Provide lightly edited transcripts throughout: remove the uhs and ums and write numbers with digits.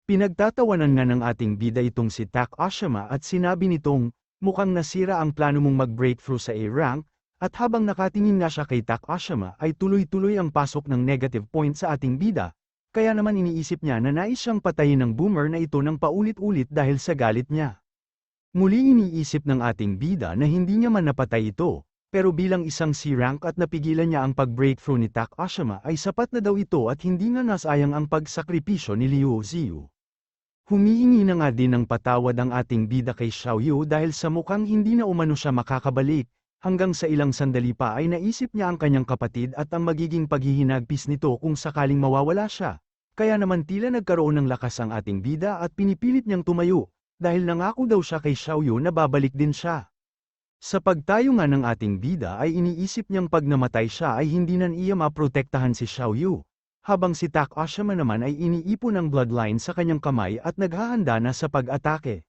Pinagtatawanan nga ng ating bida itong si Tak Ashima at sinabi nitong, mukhang nasira ang plano mong mag-breakthrough sa A-rank, at habang nakatingin nga siya kay Tak Ashima ay tuloy-tuloy ang pasok ng negative point sa ating bida, kaya naman iniisip niya na nais siyang patayin ng boomer na ito ng paulit-ulit dahil sa galit niya. Muli iniisip ng ating bida na hindi niya man napatay ito, pero bilang isang C-rank at napigilan niya ang pag-breakthrough ni Tak Ashima ay sapat na daw ito at hindi nga nasayang ang pagsakripisyo ni Liu Ziyu. Humihingi na nga din ng patawad ang ating bida kay Xiao Yu dahil sa mukhang hindi na umano siya makakabalik, hanggang sa ilang sandali pa ay naisip niya ang kanyang kapatid at ang magiging paghihinagpis nito kung sakaling mawawala siya. Kaya naman tila nagkaroon ng lakas ang ating bida at pinipilit niyang tumayo, dahil nangako daw siya kay Xiao Yu na babalik din siya. Sa pagtayo nga ng ating bida ay iniisip niyang pag namatay siya ay hindi na niya maprotektahan si Xiao Yu. Habang si Tak Ashima naman ay iniipon ng bloodline sa kanyang kamay at naghahanda na sa pag-atake.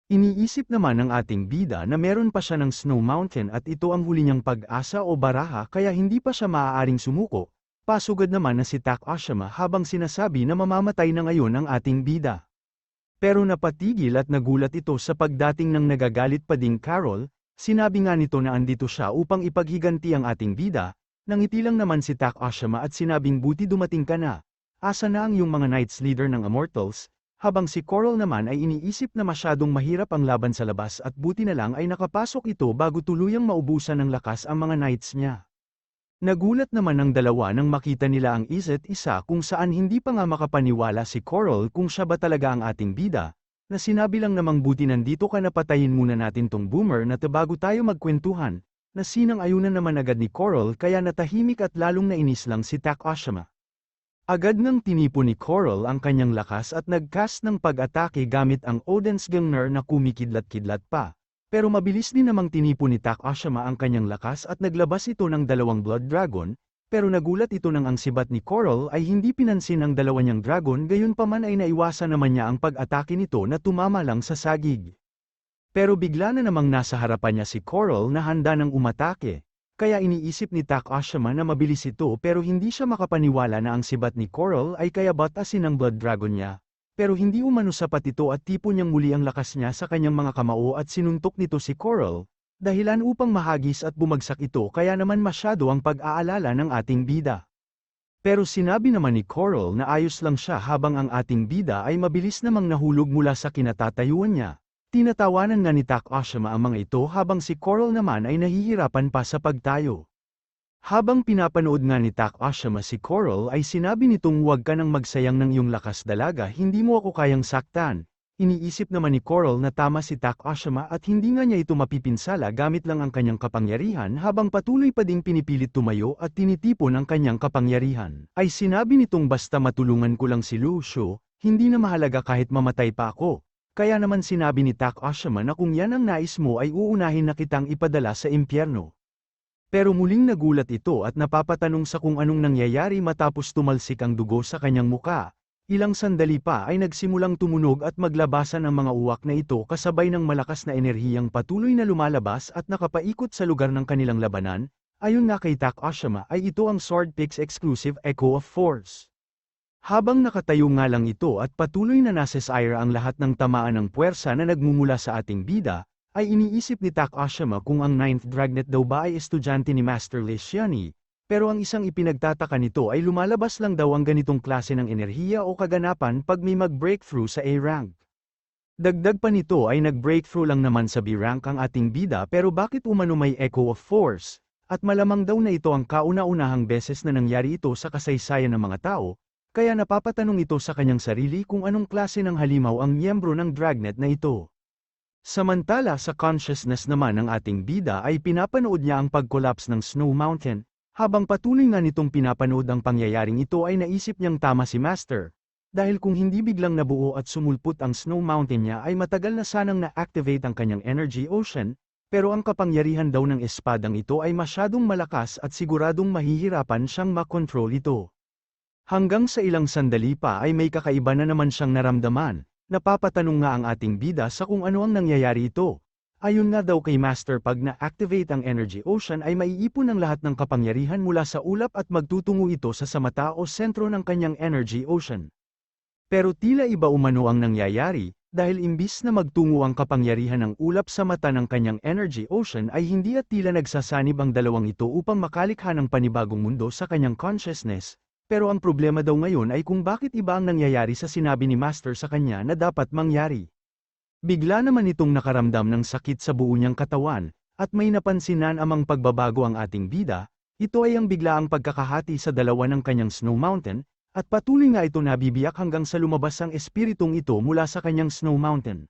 Iniisip naman ng ating bida na meron pa siya ng Snow Mountain at ito ang huli niyang pag-asa o baraha kaya hindi pa siya maaaring sumuko. Pasugad naman na si Tak Ashima habang sinasabi na mamamatay na ngayon ang ating bida. Pero napatigil at nagulat ito sa pagdating ng nagagalit pa ding Carol, sinabi nga nito na andito siya upang ipaghiganti ang ating bida. Nangiti lang naman si Tak Ashima at sinabing buti dumating ka na. Asa na ang iyong mga Knights leader ng Immortals, habang si Coral naman ay iniisip na masyadong mahirap ang laban sa labas at buti na lang ay nakapasok ito bago tuluyang maubusan ng lakas ang mga Knights niya. Nagulat naman ang dalawa nang makita nila ang isa't isa kung saan hindi pa nga makapaniwala si Coral kung siya ba talaga ang ating bida, na sinabi lang namang buti nandito ka na patayin muna natin tong boomer na bago tayo magkwentuhan. Na sinang-ayunan naman agad ni Coral kaya natahimik at lalong nainis lang si Tak Ashima. Agad ngang tinipo ni Coral ang kanyang lakas at nag-cast ng pag-atake gamit ang Odin's Gangner na kumikidlat-kidlat pa, pero mabilis din namang tinipo ni Tak Ashima ang kanyang lakas at naglabas ito ng dalawang Blood Dragon, pero nagulat ito nang ang sibat ni Coral ay hindi pinansin ang dalawa niyang dragon gayunpaman ay naiwasan naman niya ang pag-atake nito na tumama lang sa sagig. Pero bigla na namang nasa harapan niya si Coral na handa ng umatake, kaya iniisip ni Tak Ashima na mabilis ito pero hindi siya makapaniwala na ang sibat ni Coral ay kaya batasin ng Blood Dragon niya. Pero hindi umano sapat ito at tipo niyang muli ang lakas niya sa kanyang mga kamao at sinuntok nito si Coral, dahilan upang mahagis at bumagsak ito kaya naman masyado ang pag-aalala ng ating bida. Pero sinabi naman ni Coral na ayos lang siya habang ang ating bida ay mabilis namang nahulog mula sa kinatatayuan niya. Tinatawanan nga ni Tak Ashima ang mga ito habang si Coral naman ay nahihirapan pa sa pagtayo. Habang pinapanood nga ni Tak Ashima si Coral ay sinabi nitong huwag ka nang magsayang ng iyong lakas dalaga hindi mo ako kayang saktan. Iniisip naman ni Coral na tama si Tak Ashima at hindi nga niya ito mapipinsala gamit lang ang kanyang kapangyarihan habang patuloy pa ding pinipilit tumayo at tinitipon ang kanyang kapangyarihan. Ay sinabi nitong basta matulungan ko lang si Lu Shu, hindi na mahalaga kahit mamatay pa ako. Kaya naman sinabi ni Tak Ashima na kung yan ang nais mo ay uunahin na kitang ipadala sa impyerno. Pero muling nagulat ito at napapatanong sa kung anong nangyayari matapos tumalsik ang dugo sa kanyang muka. Ilang sandali pa ay nagsimulang tumunog at maglabasan ang mga uwak na ito kasabay ng malakas na enerhiyang patuloy na lumalabas at nakapaikot sa lugar ng kanilang labanan. Ayon nga kay Tak Ashima ay ito ang Sword Pix exclusive Echo of Force. Habang nakatayo nga lang ito at patuloy na nasesire ang lahat ng tamaan ng puwersa na nagmumula sa ating bida, ay iniisip ni Tak Ashima kung ang 9th Dragnet daw ba ay estudyante ni Master Leciani, pero ang isang ipinagtataka nito ay lumalabas lang daw ang ganitong klase ng enerhiya o kaganapan pag may mag-breakthrough sa A-rank. Dagdag pa nito ay nag-breakthrough lang naman sa B-rank ang ating bida pero bakit umano may Echo of Force, at malamang daw na ito ang kauna-unahang beses na nangyari ito sa kasaysayan ng mga tao. Kaya napapatanong ito sa kanyang sarili kung anong klase ng halimaw ang miyembro ng Dragnet na ito. Samantala sa consciousness naman ng ating bida ay pinapanood niya ang pag-collapse ng Snow Mountain, habang patuloy nga nitong pinapanood ang pangyayaring ito ay naisip niyang tama si Master. Dahil kung hindi biglang nabuo at sumulpot ang Snow Mountain niya ay matagal na sanang na-activate ang kanyang Energy Ocean, pero ang kapangyarihan daw ng espadang ito ay masyadong malakas at siguradong mahihirapan siyang makontrol ito. Hanggang sa ilang sandali pa ay may kakaiba na naman siyang naramdaman, napapatanong nga ang ating bida sa kung ano ang nangyayari ito. Ayon nga daw kay Master pag na-activate ang Energy Ocean ay maiipon ang lahat ng kapangyarihan mula sa ulap at magtutungo ito sa samata o sentro ng kanyang Energy Ocean. Pero tila iba umano ang nangyayari, dahil imbis na magtungo ang kapangyarihan ng ulap sa mata ng kanyang energy ocean ay hindi at tila nagsasanib ang dalawang ito upang makalikha ng panibagong mundo sa kanyang consciousness. Pero ang problema daw ngayon ay kung bakit iba ang nangyayari sa sinabi ni Master sa kanya na dapat mangyari. Bigla naman itong nakaramdam ng sakit sa buo niyang katawan, at may napansinan amang pagbabago ang ating bida. Ito ay ang biglaang pagkakahati sa dalawa ng kanyang Snow Mountain, at patuloy nga ito nabibiyak hanggang sa lumabas ang espiritong ito mula sa kanyang Snow Mountain.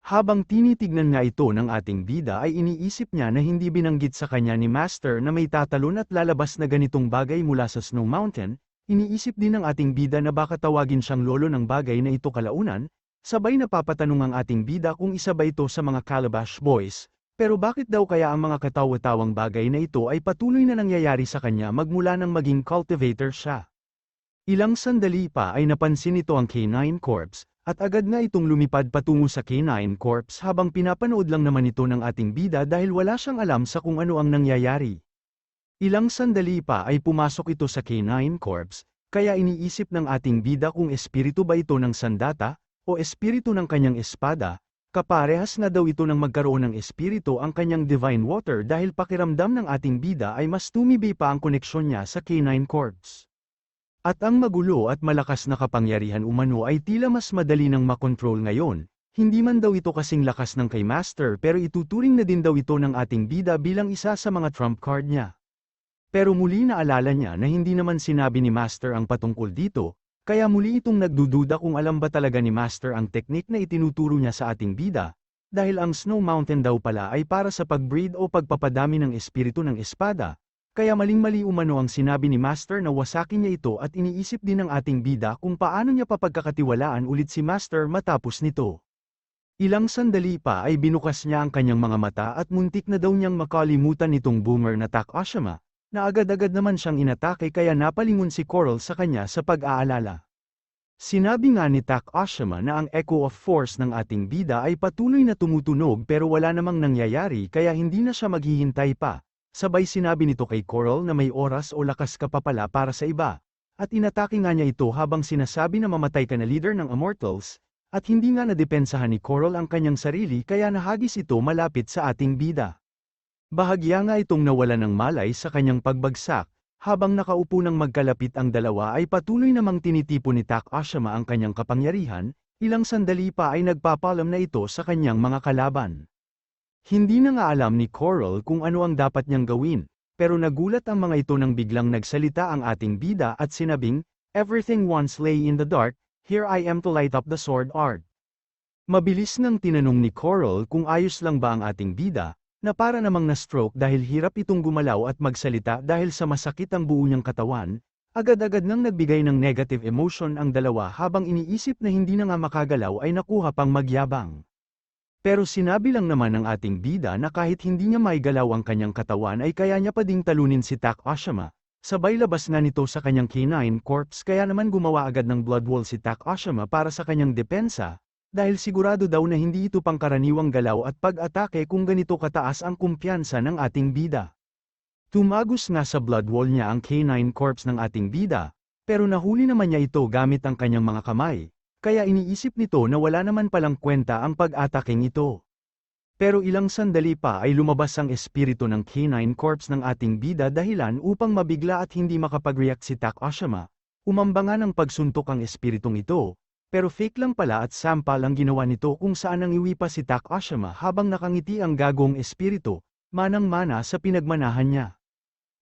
Habang tinitignan nga ito ng ating bida ay iniisip niya na hindi binanggit sa kanya ni Master na may tatalon at lalabas na ganitong bagay mula sa Snow Mountain. Iniisip din ng ating bida na baka tawagin siyang lolo ng bagay na ito kalaunan, sabay napapatanong ang ating bida kung isa ba ito sa mga Calabash Boys, pero bakit daw kaya ang mga katawa-tawang bagay na ito ay patuloy na nangyayari sa kanya magmula nang maging cultivator siya. Ilang sandali pa ay napansin ito ang K9 Corps, at agad nga itong lumipad patungo sa K9 Corps habang pinapanood lang naman ito ng ating bida dahil wala siyang alam sa kung ano ang nangyayari. Ilang sandali pa ay pumasok ito sa K9 Corps, kaya iniisip ng ating bida kung espiritu ba ito ng sandata, o espiritu ng kanyang espada. Kaparehas na daw ito ng magkaroon ng espiritu ang kanyang Divine Water dahil pakiramdam ng ating bida ay mas tumibay pa ang koneksyon niya sa K9 Corps. At ang magulo at malakas na kapangyarihan umano ay tila mas madali nang makontrol ngayon, hindi man daw ito kasing lakas ng kay Master pero ituturing na din daw ito ng ating bida bilang isa sa mga trump card niya. Pero muli naalala niya na hindi naman sinabi ni Master ang patungkol dito, kaya muli itong nagdududa kung alam ba talaga ni Master ang teknik na itinuturo niya sa ating bida, dahil ang Snow Mountain daw pala ay para sa pagbreed o pagpapadami ng espiritu ng espada. Kaya maling-mali umano ang sinabi ni Master na wasakin niya ito at iniisip din ng ating bida kung paano niya papagkakatiwalaan ulit si Master matapos nito. Ilang sandali pa ay binukas niya ang kanyang mga mata at muntik na daw niyang makalimutan nitong boomer na Tak Ashima, na agad-agad naman siyang inatake kaya napalingon si Coral sa kanya sa pag-aalala. Sinabi nga ni Tak Ashima na ang Echo of Force ng ating bida ay patuloy na tumutunog pero wala namang nangyayari kaya hindi na siya maghihintay pa. Sabay sinabi nito kay Coral na may oras o lakas ka pa pala para sa iba, at inatake nga niya ito habang sinasabi na mamatay ka na leader ng Immortals, at hindi nga nadepensahan ni Coral ang kanyang sarili kaya nahagis ito malapit sa ating bida. Bahagya nga itong nawala ng malay sa kanyang pagbagsak, habang nakaupo ng magkalapit ang dalawa ay patuloy namang tinitipo ni Tak Ashima ang kanyang kapangyarihan, ilang sandali pa ay nagpapalam na ito sa kanyang mga kalaban. Hindi na nga alam ni Coral kung ano ang dapat niyang gawin, pero nagulat ang mga ito nang biglang nagsalita ang ating bida at sinabing, "Everything once lay in the dark, here I am to light up the sword art." Mabilis nang tinanong ni Coral kung ayos lang ba ang ating bida, na para namang na-stroke dahil hirap itong gumalaw at magsalita dahil sa masakit ang buo niyang katawan, agad-agad nang nagbigay ng negative emotion ang dalawa habang iniisip na hindi na nga makagalaw ay nakuha pang magyabang. Pero sinabi lang naman ng ating bida na kahit hindi niya maigalaw ang kanyang katawan ay kaya niya pa ding talunin si Tak Ashima, sabay labas nga nito sa kanyang K9 Corps kaya naman gumawa agad ng blood wall si Tak Ashima para sa kanyang depensa, dahil sigurado daw na hindi ito pangkaraniwang galaw at pag-atake kung ganito kataas ang kumpiyansa ng ating bida. Tumagos nga sa blood wall niya ang K9 Corps ng ating bida, pero nahuli naman niya ito gamit ang kanyang mga kamay. Kaya iniisip nito na wala naman palang kwenta ang pag-ataking ito. Pero ilang sandali pa ay lumabas ang espiritu ng K9 Corps ng ating bida dahilan upang mabigla at hindi makapag-react si Tak Ashima. Umamba nga ng pagsuntok ang espiritong ito, pero fake lang pala at sampal ang ginawa nito kung saan nangiwi pa si Tak Ashima habang nakangiti ang gagong espiritu, manang-mana sa pinagmanahan niya.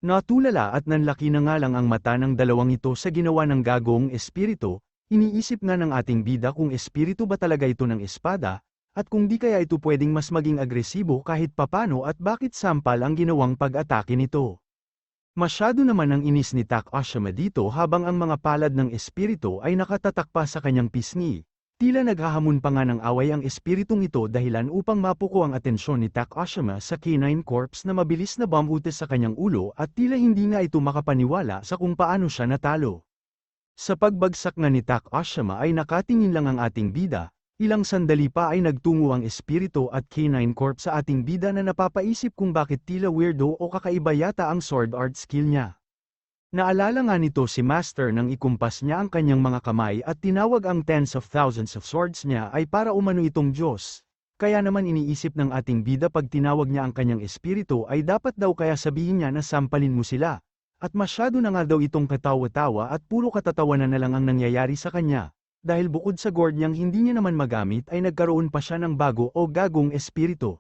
Natulala at nanlaki na nga lang ang mata ng dalawang ito sa ginawa ng gagong espiritu. Iniisip nga ng ating bida kung espiritu ba talaga ito ng espada, at kung di kaya ito pwedeng mas maging agresibo kahit papano at bakit sampal ang ginawang pag-atake nito. Masyado naman ang inis ni Tak Ashima dito habang ang mga palad ng espiritu ay nakatatak pa sa kanyang pisngi. Tila naghahamon pa nga ng away ang espiritong ito dahilan upang mapuko ang atensyon ni Tak Ashima sa K9 Corps na mabilis na bumutes sa kanyang ulo at tila hindi nga ito makapaniwala sa kung paano siya natalo. Sa pagbagsak nga ni Tak Ashima ay nakatingin lang ang ating bida, ilang sandali pa ay nagtungo ang espiritu at K9 Corp sa ating bida na napapaisip kung bakit tila weirdo o kakaiba yata ang sword art skill niya. Naalala nga nito si Master nang ikumpas niya ang kanyang mga kamay at tinawag ang tens of thousands of swords niya ay para umano itong Diyos. Kaya naman iniisip ng ating bida pag tinawag niya ang kanyang espiritu ay dapat daw kaya sabihin niya na sampalin mo sila. At masyado na nga daw itong katawa-tawa at puro katatawanan na lang ang nangyayari sa kanya. Dahil bukod sa gourd niyang hindi niya naman magamit ay nagkaroon pa siya ng bago o gagong espiritu.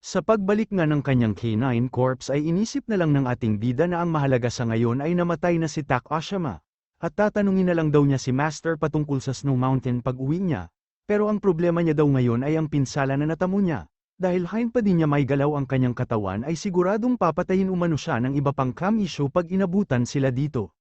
Sa pagbalik nga ng kanyang canine corpse ay inisip na lang ng ating bida na ang mahalaga sa ngayon ay namatay na si Tak Ashima. At tatanungin na lang daw niya si Master patungkol sa Snow Mountain pag-uwi niya. Pero ang problema niya daw ngayon ay ang pinsala na natamo niya. Dahil hain pa din niya may galaw ang kanyang katawan ay siguradong papatayin umano siya ng iba pang cam issue pag inabutan sila dito.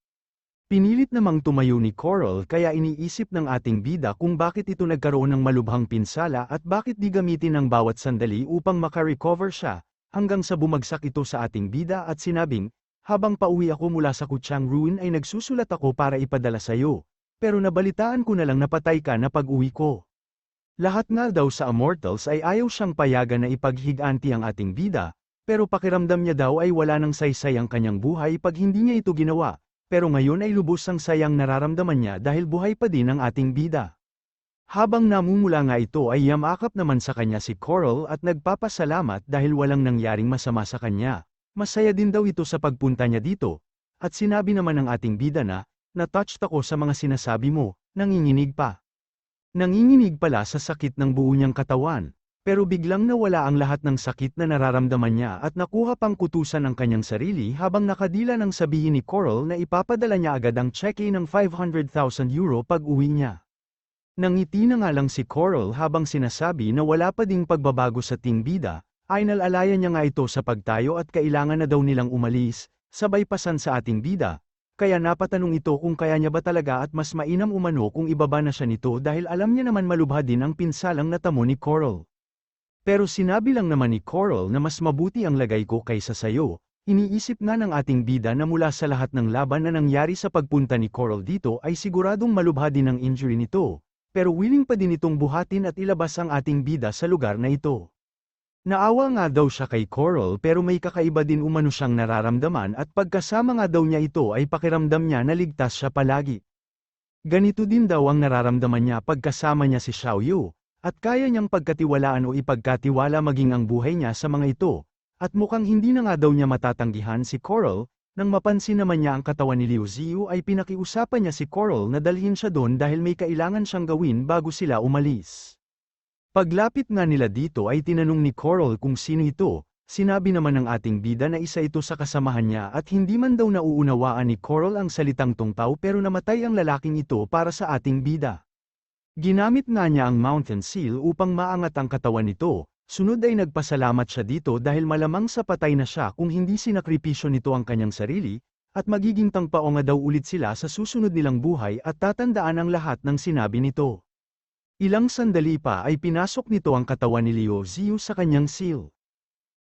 Pinilit namang tumayo ni Coral kaya iniisip ng ating bida kung bakit ito nagkaroon ng malubhang pinsala at bakit di gamitin ang bawat sandali upang makarecover siya, hanggang sa bumagsak ito sa ating bida at sinabing, habang pauwi ako mula sa Kuchang Ruin ay nagsusulat ako para ipadala sa'yo, pero nabalitaan ko na lang napatay ka na pag-uwi ko. Lahat nga daw sa Immortals ay ayaw siyang payagan na ipaghiganti ang ating bida, pero pakiramdam niya daw ay wala nang saysay ang kanyang buhay pag hindi niya ito ginawa. Pero ngayon ay lubos ang sayang nararamdaman niya dahil buhay pa din ang ating bida. Habang namumula nga ito ay yamakap naman sa kanya si Coral at nagpapasalamat dahil walang nangyaring masama sa kanya. Masaya din daw ito sa pagpunta niya dito. At sinabi naman ng ating bida na, na-touched ako sa mga sinasabi mo, nanginginig pa. Nanginginig pala sa sakit ng buo niyang katawan. Pero biglang nawala ang lahat ng sakit na nararamdaman niya at nakuha pang kutusan ang kanyang sarili habang nakadila nang sabihin ni Coral na ipapadala niya agad ang cheque ng 500,000 euro pag uwi niya. Nangiti na nga lang si Coral habang sinasabi na wala pa ding pagbabago sa team bida, ay nalalaya niya nga ito sa pagtayo at kailangan na daw nilang umalis, sabay pasan sa ating bida. Kaya napatanong ito kung kaya niya ba talaga at mas mainam umano kung ibaba na siya nito dahil alam niya naman malubha din ang pinsalang natamo ni Coral. Pero sinabi lang naman ni Coral na mas mabuti ang lagay ko kaysa sayo. Iniisip nga ng ating bida na mula sa lahat ng laban na nangyari sa pagpunta ni Coral dito ay siguradong malubha din ang injury nito. Pero willing pa din itong buhatin at ilabas ang ating bida sa lugar na ito. Naawa nga daw siya kay Coral pero may kakaiba din umano siyang nararamdaman at pagkasama nga daw niya ito ay pakiramdam niya na ligtas siya palagi. Ganito din daw ang nararamdaman niya pagkasama niya si Xiaoyu. At kaya niyang pagkatiwalaan o ipagkatiwala maging ang buhay niya sa mga ito, at mukhang hindi na nga daw niya matatanggihan si Coral, nang mapansin naman niya ang katawan ni Liu Ziyu ay pinakiusapan niya si Coral na dalhin siya doon dahil may kailangan siyang gawin bago sila umalis. Paglapit nga nila dito ay tinanong ni Coral kung sino ito, sinabi naman ng ating bida na isa ito sa kasamahan niya at hindi man daw nauunawaan ni Coral ang salitang tungpaw pero namatay ang lalaking ito para sa ating bida. Ginamit nga niya ang Mountain Seal upang maangat ang katawan nito, sunod ay nagpasalamat siya dito dahil malamang sa patay na siya kung hindi sinakripisyo nito ang kanyang sarili, at magiging tangpao nga daw ulit sila sa susunod nilang buhay at tatandaan ang lahat ng sinabi nito. Ilang sandali pa ay pinasok nito ang katawan ni Liu Ziyu sa kanyang seal.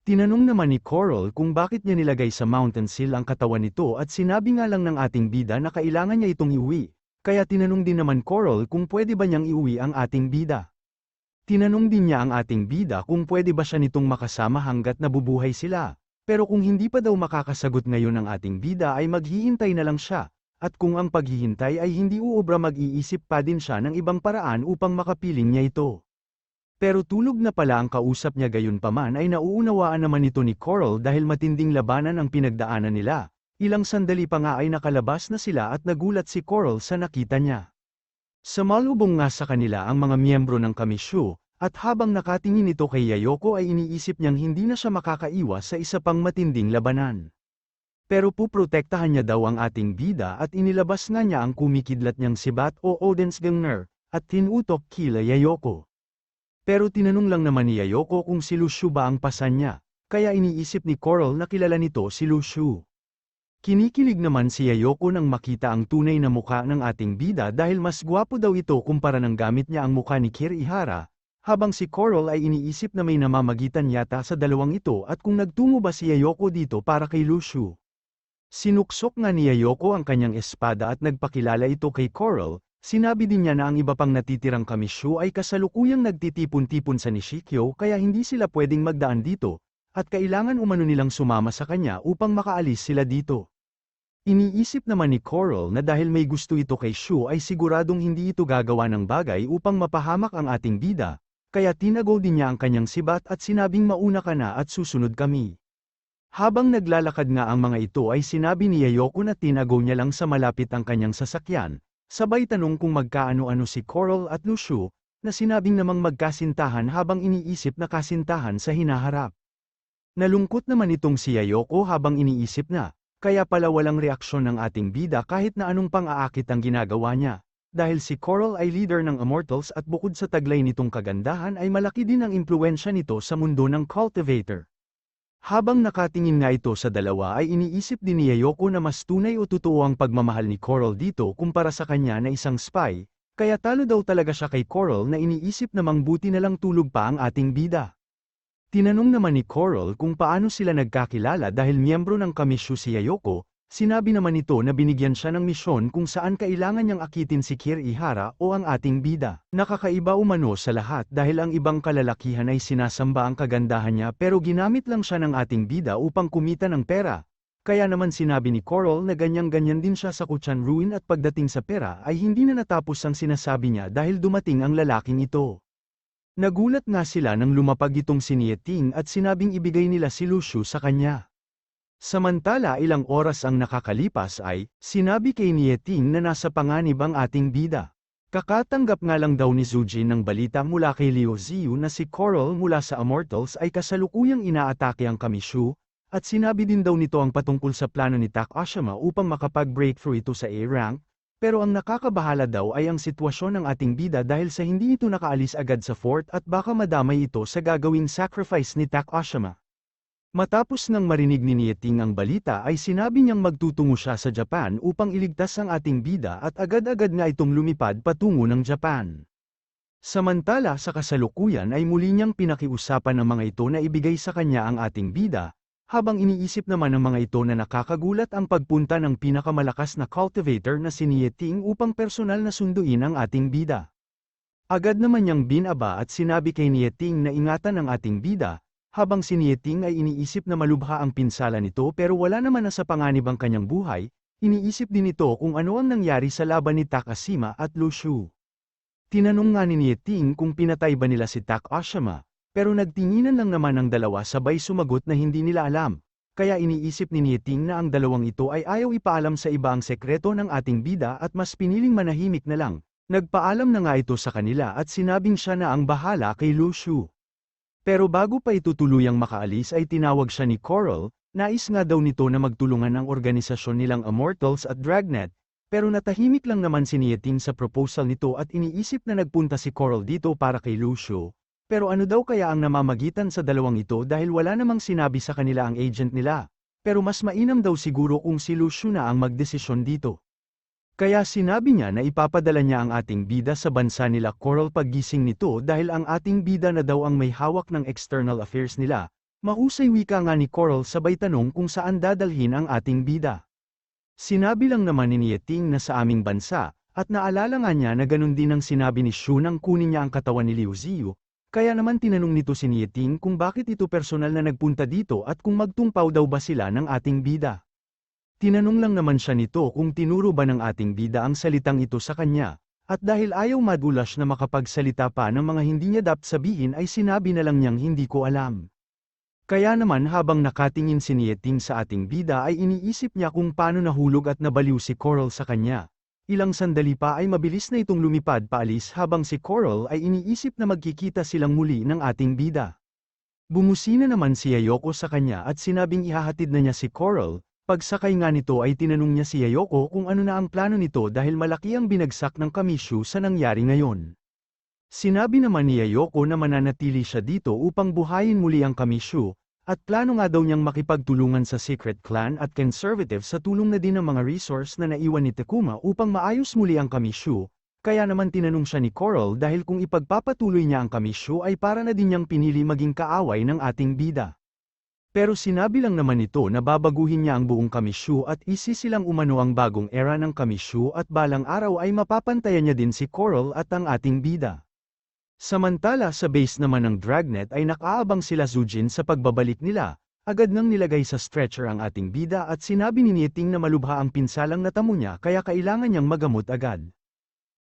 Tinanong naman ni Coral kung bakit niya nilagay sa Mountain Seal ang katawan nito at sinabi nga lang ng ating bida na kailangan niya itong iuwi. Kaya tinanong din naman Coral kung pwede ba niyang iuwi ang ating bida. Tinanong din niya ang ating bida kung pwede ba siya nitong makasama hanggat nabubuhay sila. Pero kung hindi pa daw makakasagot ngayon ang ating bida ay maghihintay na lang siya. At kung ang paghihintay ay hindi uubra mag-iisip pa din siya ng ibang paraan upang makapiling niya ito. Pero tulog na pala ang kausap niya gayon paman ay nauunawaan naman ito ni Coral dahil matinding labanan ang pinagdaanan nila. Ilang sandali pa nga ay nakalabas na sila at nagulat si Coral sa nakita niya. Sumalubong nga sa kanila ang mga miyembro ng Kamishu, at habang nakatingin ito kay Yayoko ay iniisip niyang hindi na siya makakaiwas sa isa pang matinding labanan. Pero puprotektahan niya daw ang ating bida at inilabas nga niya ang kumikidlat niyang sibat o Odensgangner, at tinutok kila Yayoko. Pero tinanong lang naman ni Yayoko kung si Lushu ba ang pasan niya, kaya iniisip ni Coral na kilala nito si Lushu. Kinikilig naman si Yayoko nang makita ang tunay na mukha ng ating bida dahil mas gwapo daw ito kumpara ng gamit niya ang mukha ni Kirihara, habang si Coral ay iniisip na may namamagitan yata sa dalawang ito at kung nagtungo ba si Yayoko dito para kay Lushu. Sinuksok nga ni Yayoko ang kanyang espada at nagpakilala ito kay Coral, sinabi din niya na ang iba pang natitirang Kamishu ay kasalukuyang nagtitipon-tipon sa Nishikyo kaya hindi sila pwedeng magdaan dito, at kailangan umano nilang sumama sa kanya upang makaalis sila dito. Iniisip naman ni Coral na dahil may gusto ito kay Shu ay siguradong hindi ito gagawa ng bagay upang mapahamak ang ating bida, kaya tinagol din niya ang kanyang sibat at sinabing mauna ka na at susunod kami. Habang naglalakad nga ang mga ito ay sinabi ni Yayoko na tinago niya lang sa malapit ang kanyang sasakyan, sabay tanong kung magkaano-ano si Coral at Lushu, na sinabing namang magkasintahan habang iniisip na kasintahan sa hinaharap. Nalungkot naman itong si Yayoko habang iniisip na, kaya pala walang reaksyon ng ating bida kahit na anong pang-aakit ang ginagawa niya, dahil si Coral ay leader ng Immortals at bukod sa taglay nitong kagandahan ay malaki din ang impluwensya nito sa mundo ng cultivator. Habang nakatingin nga ito sa dalawa ay iniisip din ni Yayoko na mas tunay o totoo ang pagmamahal ni Coral dito kumpara sa kanya na isang spy, kaya talo daw talaga siya kay Coral na iniisip namang buti na lang tulog pa ang ating bida. Tinanong naman ni Coral kung paano sila nagkakilala dahil miyembro ng kamisyo si Yayoko, sinabi naman nito na binigyan siya ng misyon kung saan kailangan niyang akitin si Kirihara o ang ating bida. Nakakaiba umano sa lahat dahil ang ibang kalalakihan ay sinasamba ang kagandahan niya pero ginamit lang siya ng ating bida upang kumita ng pera. Kaya naman sinabi ni Coral na ganyan-ganyan din siya sa Kuchan Ruin at pagdating sa pera ay hindi na natapos ang sinasabi niya dahil dumating ang lalaking ito. Nagulat nga sila nang lumapag itong si Nieting at sinabing ibigay nila si Lushu sa kanya. Samantala ilang oras ang nakakalipas ay, sinabi kay Nieting na nasa panganib ang ating bida. Kakatanggap nga lang daw ni Zujin ng balita mula kay Liu Ziyu na si Coral mula sa Immortals ay kasalukuyang inaatake ang Kamishu, at sinabi din daw nito ang patungkol sa plano ni Takashima upang makapag-breakthrough ito sa A-rank. Pero ang nakakabahala daw ay ang sitwasyon ng ating bida dahil sa hindi ito nakaalis agad sa fort at baka madamay ito sa gagawing sacrifice ni Takashima. Matapos nang marinig ni Nieting ang balita ay sinabi niyang magtutungo siya sa Japan upang iligtas ang ating bida at agad-agad nga itong lumipad patungo ng Japan. Samantala sa kasalukuyan ay muli niyang pinakiusapan ng mga ito na ibigay sa kanya ang ating bida, habang iniisip naman ng mga ito na nakakagulat ang pagpunta ng pinakamalakas na cultivator na si Nieting upang personal na sunduin ang ating bida. Agad naman niyang binaba at sinabi kay Nieting na ingatan ang ating bida, habang si Nieting ay iniisip na malubha ang pinsala nito pero wala naman na sa panganib ang kanyang buhay, iniisip din ito kung ano ang nangyari sa laban ni Takashima at Lushu. Tinanong nga ni Nieting kung pinatay ba nila si Takashima. Pero nagtinginan lang naman ang dalawa sabay sumagot na hindi nila alam, kaya iniisip ni Nieting na ang dalawang ito ay ayaw ipaalam sa iba ang sekreto ng ating bida at mas piniling manahimik na lang. Nagpaalam na nga ito sa kanila at sinabing siya na ang bahala kay Lushu. Pero bago pa ito tuluyang makaalis ay tinawag siya ni Coral, nais nga daw nito na magtulungan ang organisasyon nilang Immortals at Dragnet, pero natahimik lang naman si Nieting sa proposal nito at iniisip na nagpunta si Coral dito para kay Lushu. Pero ano daw kaya ang namamagitan sa dalawang ito dahil wala namang sinabi sa kanila ang agent nila, pero mas mainam daw siguro kung si Lushu na ang magdesisyon dito. Kaya sinabi niya na ipapadala niya ang ating bida sa bansa nila Coral paggising nito dahil ang ating bida na daw ang may hawak ng external affairs nila. Mahusay wika nga ni Coral sabay tanong kung saan dadalhin ang ating bida. Sinabi lang naman ni Nieting na sa aming bansa, at naalala nga niya na ganun din ang sinabi ni Shu nang kunin niya ang katawan ni Liu Ziyu. Kaya naman tinanong nito si Nieting kung bakit ito personal na nagpunta dito at kung magtungpaw daw ba sila ng ating bida. Tinanong lang naman siya nito kung tinuro ba ng ating bida ang salitang ito sa kanya, at dahil ayaw madulas na makapagsalita pa ng mga hindi niya dapat sabihin ay sinabi na lang niyang hindi ko alam. Kaya naman habang nakatingin si Nieting sa ating bida ay iniisip niya kung paano nahulog at nabaliw si Coral sa kanya. Ilang sandali pa ay mabilis na itong lumipad paalis habang si Coral ay iniisip na magkikita silang muli ng ating bida. Bumusina naman si Yayoko sa kanya at sinabing ihahatid na niya si Coral, pagsakay nga nito ay tinanong niya si Yayoko kung ano na ang plano nito dahil malaki ang binagsak ng Kamishu sa nangyari ngayon. Sinabi naman ni Yayoko na mananatili siya dito upang buhayin muli ang Kamishu, at plano nga daw niyang makipagtulungan sa Secret Clan at Conservative sa tulong na din ng mga resource na naiwan ni Takuma upang maayos muli ang Kamishu, kaya naman tinanong siya ni Coral dahil kung ipagpapatuloy niya ang Kamishu ay para na din niyang pinili maging kaaway ng ating bida. Pero sinabi lang naman ito na babaguhin niya ang buong Kamishu at isisilang umano ang bagong era ng Kamishu at balang araw ay mapapantayan niya din si Coral at ang ating bida. Samantala sa base naman ng Dragnet ay nakaabang sila Zujin sa pagbabalik nila, Agad nang nilagay sa stretcher ang ating bida at sinabi ni Nieting na malubha ang pinsalang natamo niya kaya kailangan niyang magamot agad.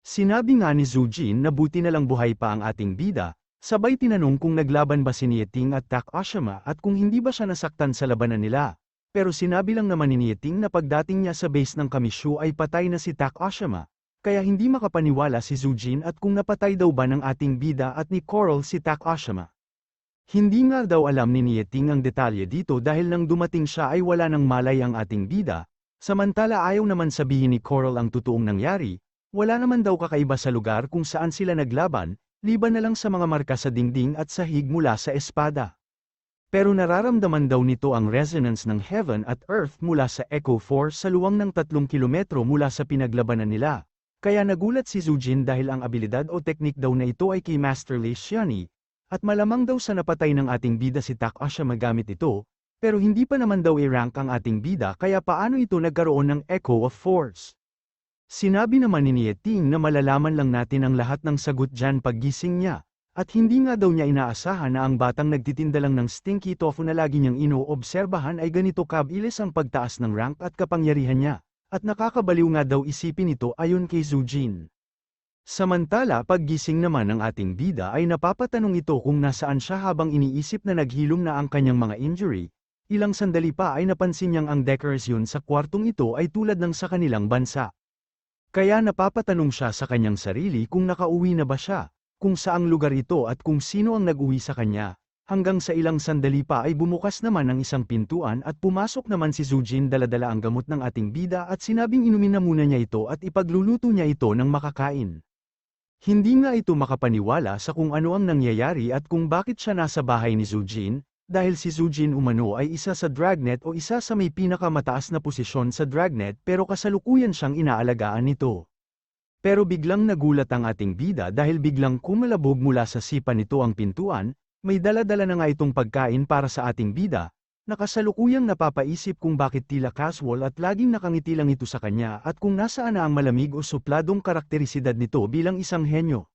Sinabi nga ni Zujin na buti na lang buhay pa ang ating bida, sabay tinanong kung naglaban ba si Nieting at Tak Ashima at kung hindi ba siya nasaktan sa labanan nila. Pero sinabi lang naman ni Nieting na pagdating niya sa base ng Kamishu ay patay na si Tak Ashima, kaya hindi makapaniwala si Zujin at kung napatay daw ba ng ating bida at ni Coral si Tak Ashima. Hindi nga daw alam ni Nieting ang detalye dito dahil nang dumating siya ay wala nang malay ang ating bida, samantala ayaw naman sabihin ni Coral ang totoong nangyari, wala naman daw kakaiba sa lugar kung saan sila naglaban, liban na lang sa mga marka sa dingding at sahig mula sa espada. Pero nararamdaman daw nito ang resonance ng heaven at earth mula sa Echo Force sa luwang ng 3 kilometro mula sa pinaglabanan nila, kaya nagulat si Zujin dahil ang abilidad o teknik daw na ito ay kay Master Lei Xiani. At malamang daw sa napatay ng ating bida si Tak Ashima magamit ito, pero hindi pa naman daw i-rank ang ating bida kaya paano ito nagkaroon ng Echo of Force. Sinabi naman ni Nieting na malalaman lang natin ang lahat ng sagot dyan paggising niya, at hindi nga daw niya inaasahan na ang batang nagtitinda lang ng stinky tofu na lagi niyang inoobserbahan ay ganito kabilis ang pagtaas ng rank at kapangyarihan niya, at nakakabaliw nga daw isipin ito ayon kay Zujin. Samantala paggising naman ng ating bida ay napapatanong ito kung nasaan siya habang iniisip na naghilom na ang kanyang mga injury, ilang sandali pa ay napansin niyang ang dekorasyon sa kwartong ito ay tulad ng sa kanilang bansa. Kaya napapatanong siya sa kanyang sarili kung nakauwi na ba siya, kung saang lugar ito at kung sino ang nag-uwi sa kanya, hanggang sa ilang sandali pa ay bumukas naman ang isang pintuan at pumasok naman si Zujin dala-dala ang gamot ng ating bida at sinabing inumin na muna niya ito at ipagluluto niya ito ng makakain. Hindi nga ito makapaniwala sa kung ano ang nangyayari at kung bakit siya nasa bahay ni Zujin, dahil si Zujin umano ay isa sa Dragnet o isa sa may pinakamataas na posisyon sa Dragnet pero kasalukuyan siyang inaalagaan nito. Pero biglang nagulat ang ating bida dahil biglang kumalabog mula sa sipa nito ang pintuan, may dala-dala na nga itong pagkain para sa ating bida, nakasalukuyang napapaisip kung bakit tila casual at laging nakangiti lang ito sa kanya at kung nasaan na ang malamig o supladong karakterisidad nito bilang isang henyo.